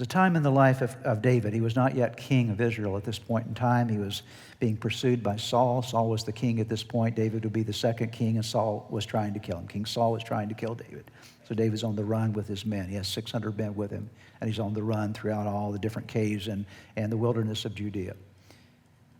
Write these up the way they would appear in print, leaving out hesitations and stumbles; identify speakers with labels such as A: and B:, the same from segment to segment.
A: was a time in the life of David. He was not yet king of Israel at this point in time. He was being pursued by Saul. Saul was the king at this point. David would be the second king, and Saul was trying to kill him. King Saul was trying to kill David. So David's on the run with his men. He has 600 men with him, and he's on the run throughout all the different caves and the wilderness of Judea.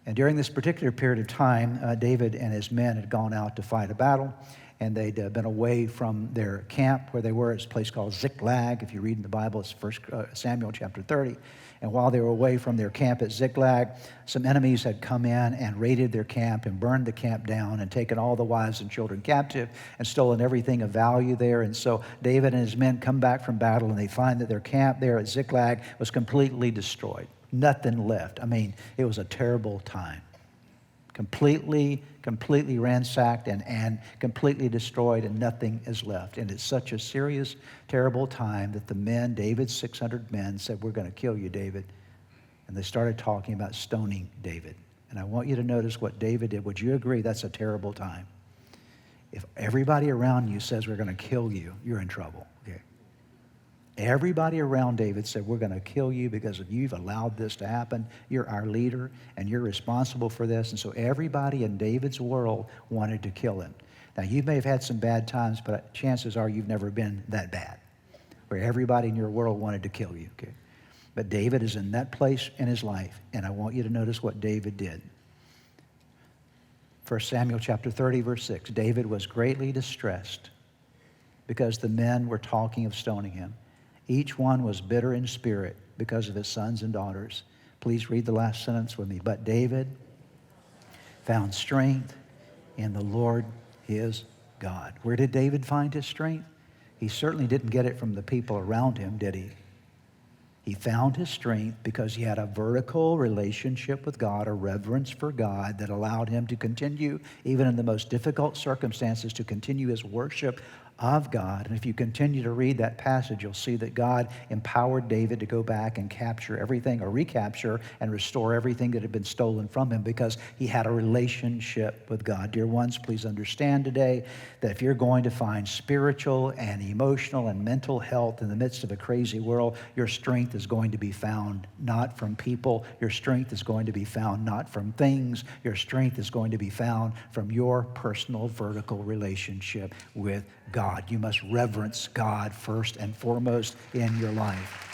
A: And during this particular period of time, David and his men had gone out to fight a battle, and they'd been away from their camp where they were. It's a place called Ziklag. If you read in the Bible, it's 1 Samuel chapter 30. And while they were away from their camp at Ziklag, some enemies had come in and raided their camp and burned the camp down and taken all the wives and children captive and stolen everything of value there. And so David and his men come back from battle, and they find that their camp there at Ziklag was completely destroyed. Nothing left. I mean, it was a terrible time. Completely ransacked and completely destroyed, and nothing is left. And it's such a serious, terrible time that the men, David's 600 men, said, "We're going to kill you, David." And they started talking about stoning David. And I want you to notice what David did. Would you agree that's a terrible time? If everybody around you says we're going to kill you, you're in trouble. Okay? Everybody around David said, "We're going to kill you because you've allowed this to happen. You're our leader, and you're responsible for this." And so everybody in David's world wanted to kill him. Now, you may have had some bad times, but chances are you've never been that bad, where everybody in your world wanted to kill you. Okay? But David is in that place in his life, and I want you to notice what David did. 1 Samuel chapter 30, verse 6, David was greatly distressed because the men were talking of stoning him. Each one was bitter in spirit because of his sons and daughters. Please read the last sentence with me. But David found strength in the Lord his God. Where did David find his strength? He certainly didn't get it from the people around him, did he? He found his strength because he had a vertical relationship with God, a reverence for God that allowed him to continue, even in the most difficult circumstances, to continue his worship of God. And if you continue to read that passage, you'll see that God empowered David to go back and capture everything, or recapture and restore everything that had been stolen from him, because he had a relationship with God. Dear ones, please understand today that if you're going to find spiritual and emotional and mental health in the midst of a crazy world, your strength is going to be found not from people. Your strength is going to be found not from things. Your strength is going to be found from your personal vertical relationship with God. You must reverence God first and foremost in your life.